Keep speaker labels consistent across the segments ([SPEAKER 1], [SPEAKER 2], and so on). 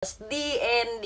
[SPEAKER 1] DND.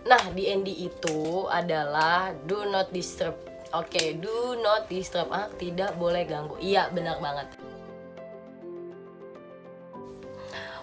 [SPEAKER 1] Nah, DND itu adalah do not disturb. Oke, do not disturb. Tidak boleh ganggu. Iya, benar banget.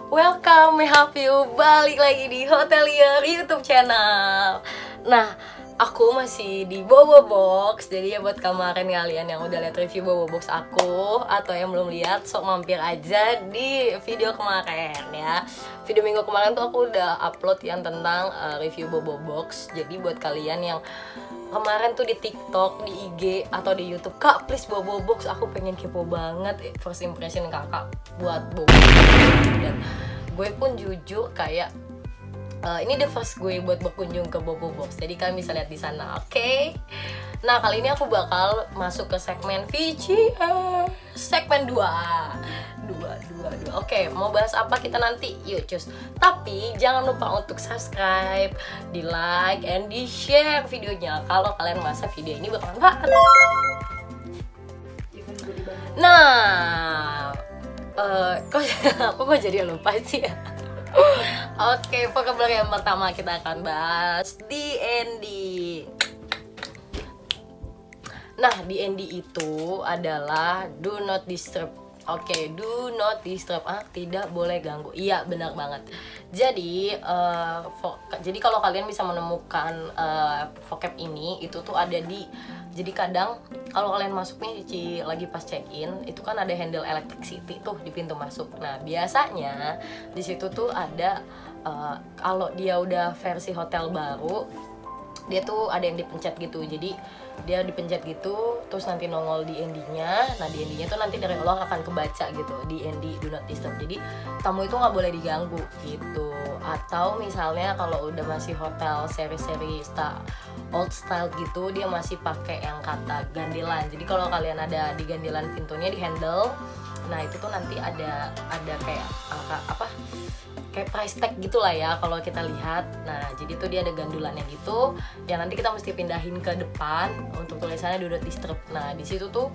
[SPEAKER 1] Welcome, you balik lagi di Hotelier YouTube channel. Nah, aku masih di Bobo Box. Jadi ya buat kemarin kalian yang udah lihat review Bobo Box aku atau yang belum lihat, sok mampir aja di video kemarin ya. Video minggu kemarin tuh aku udah upload yang tentang review Bobo Box. Jadi buat kalian yang kemarin tuh di TikTok, di IG atau di YouTube, Kak please Bobo Box, aku pengen kepo banget first impression kakak buat Bobo Box. Dan gue pun jujur kayak ini the first gue buat berkunjung ke Bobo Box, jadi kalian bisa lihat di sana, oke? Nah, kali ini aku bakal masuk ke segmen VCS, segmen 2. Oke, mau bahas apa kita nanti? Yuk cus. Tapi jangan lupa untuk subscribe, di like, and di share videonya kalau kalian merasa video ini bermanfaat. Nah, kok jadi lupa sih ya? Oke, vocabulary yang pertama kita akan bahas DND. Nah, DND itu adalah do not disturb. Oke, do not disturb. Tidak boleh ganggu. Iya, benar banget. Jadi, jadi kalau kalian bisa menemukan vocab ini, itu tuh ada di. Jadi kadang kalau kalian masuk nih lagi pas check in, itu kan ada handle electricity tuh di pintu masuk. Nah, biasanya di situ tuh ada kalau dia udah versi hotel baru, dia tuh ada yang dipencet gitu. Jadi dia dipencet gitu, terus nanti nongol di DND-nya. Nah, di DND-nya tuh nanti dari luar akan kebaca gitu, DND do not disturb. Jadi tamu itu nggak boleh diganggu gitu. Atau misalnya kalau udah masih hotel seri-seri old style gitu, dia masih pakai yang kata gandelan. Jadi kalau kalian ada di gandelan pintunya di handle, nah itu tuh nanti ada kayak kayak price tag gitulah ya kalau kita lihat. Nah, jadi tuh dia ada gandulannya gitu. Ya nanti kita mesti pindahin ke depan untuk tulisannya do not disturb. Nah, di situ tuh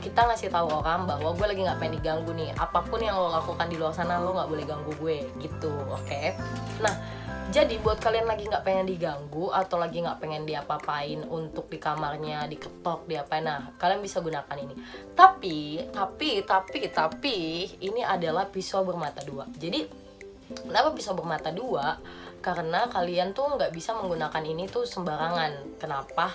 [SPEAKER 1] kita ngasih tahu orang bahwa gue lagi nggak pengen diganggu nih. Apapun yang lo lakukan di luar sana, lo nggak boleh ganggu gue gitu, oke? Nah, jadi buat kalian lagi nggak pengen diganggu atau lagi nggak pengen diapa-apain untuk di kamarnya, diketok, diapain, nah kalian bisa gunakan ini. Tapi ini adalah pisau bermata dua. Jadi kenapa pisau bermata dua? Karena kalian tuh nggak bisa menggunakan ini tuh sembarangan. Kenapa?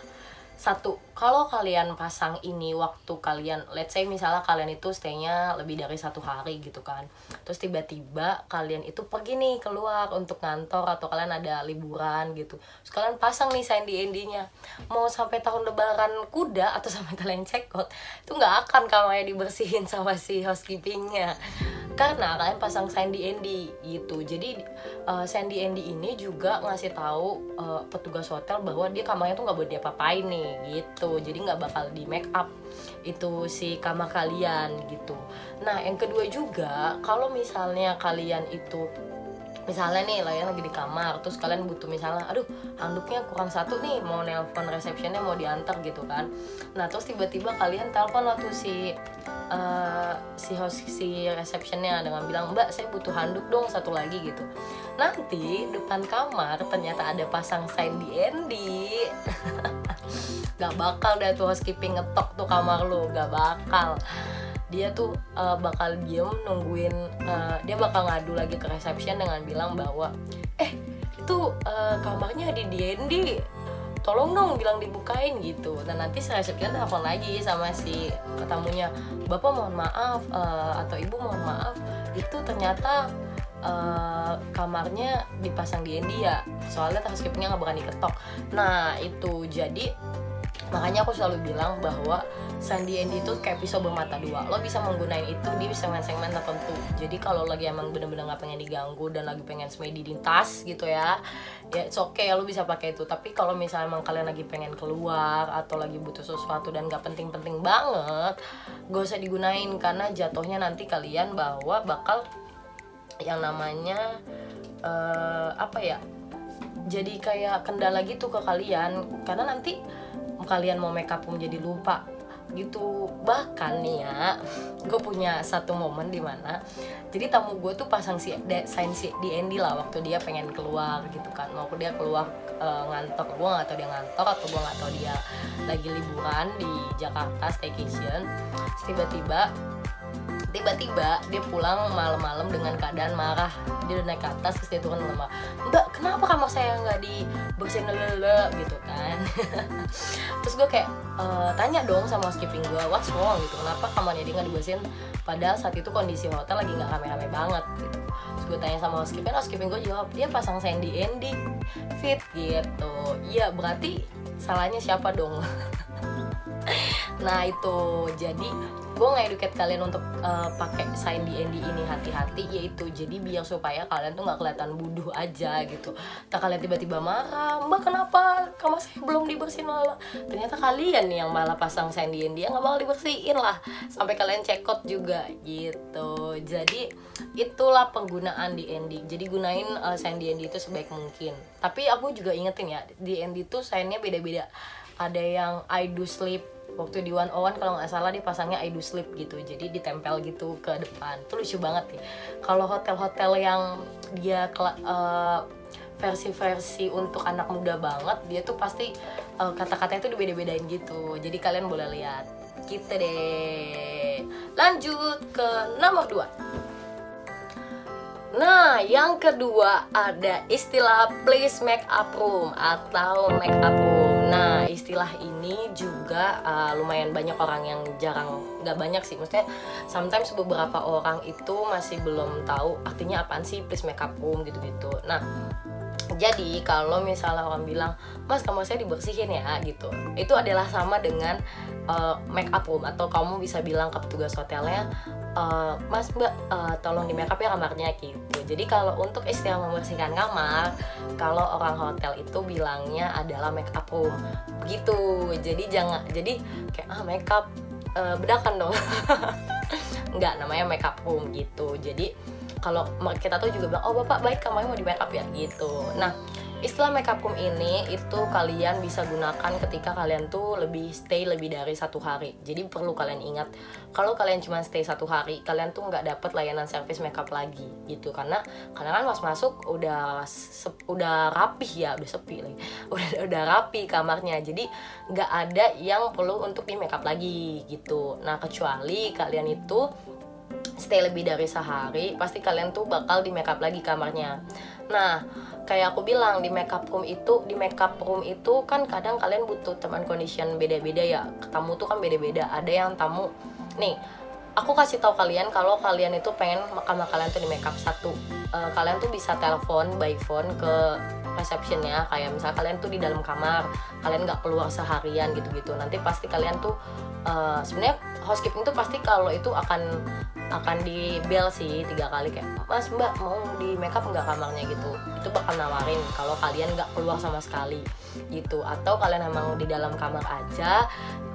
[SPEAKER 1] Satu, kalau kalian pasang ini waktu kalian, let's say misalnya kalian itu stay-nya lebih dari 1 hari gitu kan, terus tiba-tiba kalian itu pergi nih keluar untuk kantor atau kalian ada liburan gitu, terus kalian pasang nih sign DND-nya, mau sampai tahun lebaran kuda atau sampai kalian check out, itu nggak akan kamarnya dibersihin sama si housekeepingnya karena kalian pasang sign DND gitu. Jadi sign DND ini juga ngasih tahu petugas hotel bahwa dia kamarnya tuh nggak boleh diapa-apain nih gitu. Jadi nggak bakal di make up itu si kamar kalian gitu. Nah, yang kedua juga kalau misalnya kalian itu misalnya nih kalian lagi di kamar, terus kalian butuh misalnya, aduh handuknya kurang 1 nih, mau nelpon resepsionnya mau diantar gitu kan. Nah, terus tiba-tiba kalian telepon waktu si resepsionnya dengan bilang, mbak saya butuh handuk dong 1 lagi gitu. Nanti depan kamar ternyata ada pasang sign DND. Gak bakal dah tuh housekeeping ngetok tuh kamar lu, gak bakal. Dia tuh bakal diem nungguin, dia bakal ngadu lagi ke reception dengan bilang bahwa itu kamarnya di DND, tolong dong bilang dibukain gitu. Dan nanti si reception telepon lagi sama si tamunya, bapak mohon maaf atau ibu mohon maaf, itu ternyata kamarnya dipasang DND ya, soalnya housekeepingnya nggak berani ketok. Nah itu, jadi makanya aku selalu bilang bahwa sign DND itu kayak pisau bermata dua. Lo bisa menggunakan itu di segmen-segmen tertentu. Jadi kalau lagi emang bener-bener gak pengen diganggu dan lagi pengen semedi di tas gitu ya it's okay, lo bisa pakai itu. Tapi kalau misalnya emang kalian lagi pengen keluar atau lagi butuh sesuatu dan gak penting-penting banget, gak usah digunain. Karena jatuhnya nanti kalian bakal yang namanya jadi kayak kendala gitu ke kalian. Karena nanti kalian mau make up pun jadi lupa, gitu. Bahkan nih ya, gue punya satu momen dimana jadi tamu gue tuh pasang sign si DND lah waktu dia pengen keluar gitu kan, waktu dia keluar ngantor. Gue nggak tahu dia ngantor atau gue nggak tahu dia lagi liburan di Jakarta staycation. Tiba-tiba dia pulang malam-malam dengan keadaan marah. Dia udah naik ke atas terus dia turun lemah. Mbak, kenapa kamar saya nggak dibersihin gitu kan? Terus gue kayak tanya dong sama housekeeping gue, what's wrong gitu, kenapa kamarnya dia nggak dibersihin? Padahal saat itu kondisi hotel lagi nggak rame-rame banget gitu. Terus gue tanya sama housekeeping gue jawab, dia pasang sign DND fit gitu. Iya, berarti salahnya siapa dong? Nah itu, jadi gue nge-educate kalian untuk pakai sign DND ini hati-hati, yaitu jadi biar supaya kalian tuh nggak kelihatan bodoh aja gitu. Tak kalian tiba-tiba marah, mbak kenapa kamar saya belum dibersihin, malah ternyata kalian nih yang malah pasang sign DND yang nggak bakal dibersihin lah sampai kalian check out juga gitu. Jadi itulah penggunaan DND. Jadi gunain sign DND itu sebaik mungkin. Tapi aku juga ingetin ya, DND itu signnya beda-beda. Ada yang I do sleep, waktu di 101 kalau nggak salah dia pasangnya I do sleep gitu, jadi ditempel gitu ke depan. Itu lucu banget nih. Kalau hotel-hotel yang dia versi-versi untuk anak muda banget, dia tuh pasti kata-katanya tuh dibeda-bedain gitu. Jadi kalian boleh lihat gitu deh. Lanjut ke nomor 2. Nah, yang kedua ada istilah please make up room atau make up room. Nah, istilah ini juga lumayan banyak orang yang jarang, nggak banyak sih, maksudnya sometimes beberapa orang itu masih belum tahu artinya apaan sih please make up room gitu-gitu. Nah, jadi kalau misalnya orang bilang, mas kamar saya dibersihin ya gitu, itu adalah sama dengan make up room. Atau kamu bisa bilang ke petugas hotelnya, mas mbak tolong di make up ya kamarnya gitu. Jadi kalau untuk istilah membersihkan kamar, kalau orang hotel itu bilangnya adalah make up room gitu. Jadi jangan, jadi kayak make up bedakan dong. Enggak, namanya make up room gitu. Jadi kalau kita tuh juga bilang, oh bapak baik kamarnya mau di make up ya gitu. Nah, istilah make up room ini itu kalian bisa gunakan ketika kalian tuh stay lebih dari 1 hari. Jadi perlu kalian ingat, kalau kalian cuma stay 1 hari, kalian tuh nggak dapat layanan servis make up lagi gitu. Karena kan pas masuk udah rapih ya, udah sepi lagi, udah rapi kamarnya. Jadi nggak ada yang perlu untuk di make up lagi gitu. Nah, kecuali kalian itu stay lebih dari sehari, pasti kalian tuh bakal di make up lagi kamarnya. Nah, kayak aku bilang, di make up room itu kan kadang kalian butuh term and condition beda-beda ya. Tamu tuh kan beda-beda. Ada yang tamu nih, aku kasih tahu kalian kalau kalian itu pengen kamar kalian tuh di make up kalian tuh bisa telepon by phone ke receptionnya, kayak misalnya kalian tuh di dalam kamar, kalian nggak keluar seharian gitu-gitu. Nanti pasti kalian tuh sebenarnya housekeeping tuh pasti kalau itu akan di bell sih 3 kali, kayak mas mbak mau di makeup nggak kamarnya gitu. Itu bakal nawarin kalau kalian nggak keluar sama sekali gitu. Atau kalian emang di dalam kamar aja,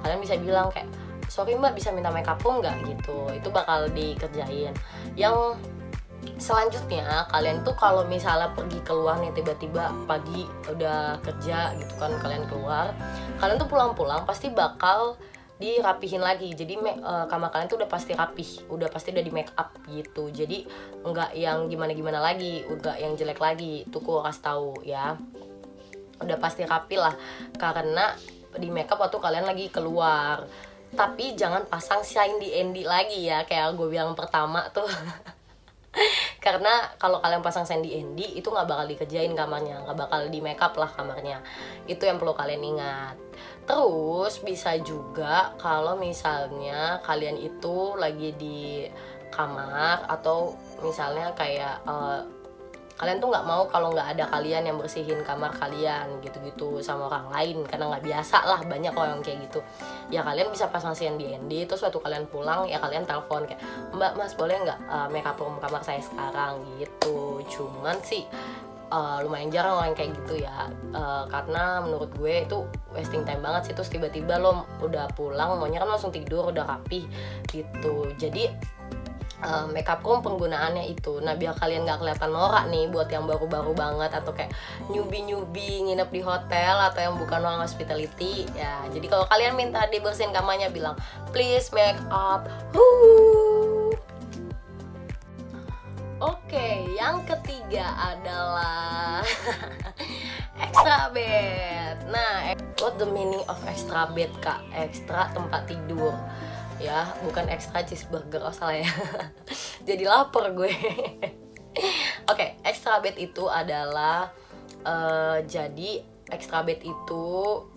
[SPEAKER 1] kalian bisa bilang kayak sorry mbak bisa minta makeup room nggak gitu. Itu bakal dikerjain. Yang selanjutnya, kalian tuh kalau misalnya pergi keluar nih, tiba-tiba pagi udah kerja gitu kan, kalian keluar, kalian tuh pulang-pulang pasti bakal dirapihin lagi. Jadi kamar kalian tuh udah pasti rapih, udah di make up gitu. Jadi nggak yang gimana-gimana lagi, nggak yang jelek lagi. Itu aku kasih tahu ya, udah pasti rapi lah, karena di make up waktu kalian lagi keluar. Tapi jangan pasang sign DND lagi ya, kayak gue bilang pertama tuh. Karena kalau kalian pasang sign DND itu nggak bakal dikerjain kamarnya, nggak bakal di make up lah kamarnya. Itu yang perlu kalian ingat. Terus bisa juga kalau misalnya kalian itu lagi di kamar, atau misalnya kayak kalian tuh nggak mau kalau nggak ada kalian yang bersihin kamar kalian gitu-gitu sama orang lain, karena nggak biasa lah, banyak orang kayak gitu ya. Kalian bisa pasang sign DND, terus waktu kalian pulang ya kalian telepon kayak, mbak mas boleh nggak make up room kamar saya sekarang gitu. Cuman sih lumayan jarang orang kayak gitu ya, karena menurut gue itu wasting time banget sih. Terus tiba-tiba lo udah pulang maunya kan langsung tidur, udah rapih gitu. Jadi makeup room penggunaannya itu. Nah, biar kalian nggak kelihatan norak nih buat yang baru-baru banget atau kayak newbie nginep di hotel atau yang bukan orang hospitality ya. Jadi kalau kalian minta dibersihin kamarnya, bilang please make up. Oke, yang ketiga adalah extra bed. Nah, what the meaning of extra bed, Kak? Extra tempat tidur ya, bukan extra cheeseburger, oh salah ya. Jadi lapar gue. Oke, extra bed itu adalah jadi extra bed itu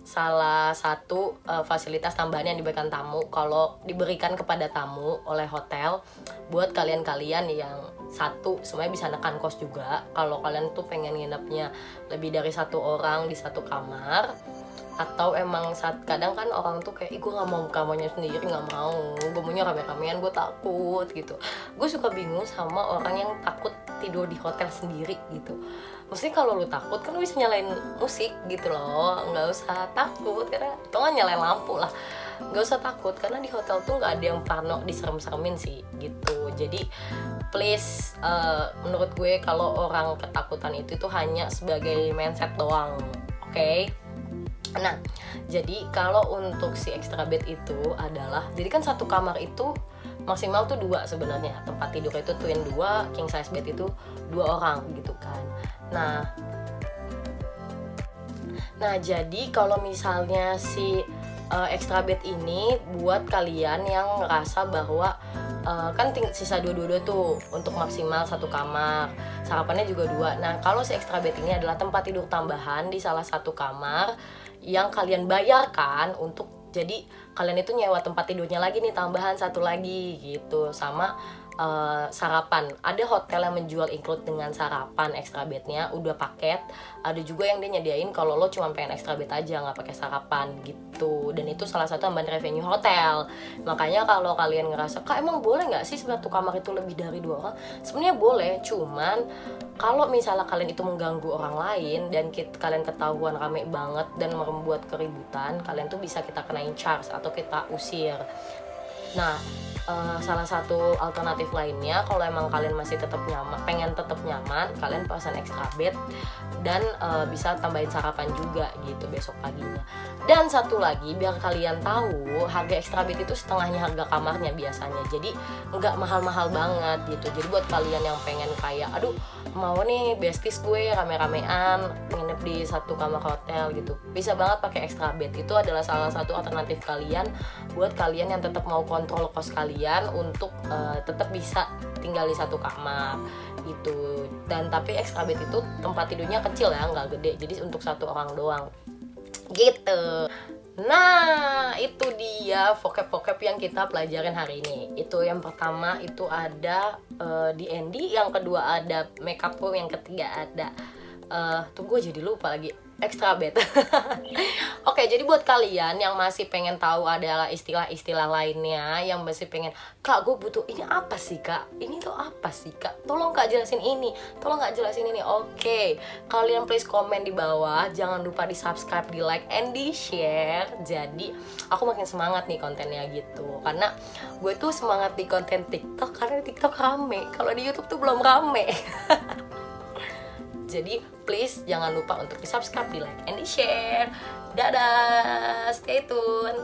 [SPEAKER 1] salah satu fasilitas tambahan yang diberikan tamu, kalau diberikan kepada tamu oleh hotel buat kalian-kalian yang satu semuanya bisa nekan kos juga. Kalau kalian tuh pengen nginepnya lebih dari satu orang di satu kamar, atau emang saat kadang kan orang tuh kayak gue nggak mau kamarnya sendiri, nggak mau, gue maunya rame-ramean, gue takut gitu. Gue suka bingung sama orang yang takut tidur di hotel sendiri gitu. Mesti kalau lu takut kan lu bisa nyalain musik gitu loh, nggak usah takut, karena itu kan nyalain lampu lah, nggak usah takut karena di hotel tuh nggak ada yang parno diserem-seremin sih gitu. Jadi please, menurut gue kalau orang ketakutan itu hanya sebagai mindset doang, oke? Nah, jadi kalau untuk si extra bed itu adalah, jadi kan satu kamar itu maksimal tuh 2 sebenarnya. Tempat tidur itu twin 2, king size bed itu 2 orang gitu kan. Nah jadi kalau misalnya si extra bed ini buat kalian yang ngerasa bahwa kan sisa 2 tuh untuk maksimal satu kamar, sarapannya juga 2. Nah kalau si extra bed ini adalah tempat tidur tambahan di salah satu kamar yang kalian bayarkan untuk, jadi kalian itu nyewa tempat tidurnya lagi nih, tambahan satu lagi gitu, sama sarapan. Ada hotel yang menjual include dengan sarapan extra bednya, udah paket. Ada juga yang dia nyediain kalau lo cuma pengen extra bed aja nggak pakai sarapan gitu. Dan itu salah satu tambahan revenue hotel. Makanya kalau kalian ngerasa, Kak emang boleh nggak sih satu kamar itu lebih dari 2 orang? Sebenarnya boleh, cuman kalau misalnya kalian itu mengganggu orang lain dan kalian ketahuan rame banget dan membuat keributan, kalian tuh bisa kita kenain charge atau kita usir. Nah, salah satu alternatif lainnya, kalau emang kalian masih tetap nyaman, pengen tetap nyaman, kalian pesan extra bed dan bisa tambahin sarapan juga gitu besok paginya. Dan satu lagi, biar kalian tahu, harga extra bed itu setengahnya harga kamarnya biasanya, jadi nggak mahal-mahal banget gitu. Jadi buat kalian yang pengen kayak, aduh mau nih besties gue rame-ramean nginep di satu kamar hotel gitu, bisa banget pakai extra bed. Itu adalah salah satu alternatif kalian buat kalian yang tetap mau kontrol kos kalian untuk tetap bisa tinggal di satu kamar gitu. Dan tapi extra bed itu tempat tidurnya kecil ya, nggak gede, jadi untuk satu orang doang gitu. Nah itu dia vocab-vocab yang kita pelajarin hari ini. Itu yang pertama itu ada D&D, yang kedua ada makeup room, yang ketiga ada tunggu jadi lupa lagi, extra bed. Oke, jadi buat kalian yang masih pengen tahu adalah istilah-istilah lainnya, yang masih pengen, Kak gue butuh ini apa sih Kak? Ini tuh apa sih Kak? Tolong Kak jelasin ini, tolong Kak jelasin ini. Oke, kalian please komen di bawah, jangan lupa di subscribe, di like, and di share. Jadi aku makin semangat nih kontennya gitu, karena gue tuh semangat di konten TikTok karena TikTok rame, kalau di YouTube tuh belum rame. Jadi please jangan lupa untuk di subscribe, di like, and di share. Dadah, stay tune.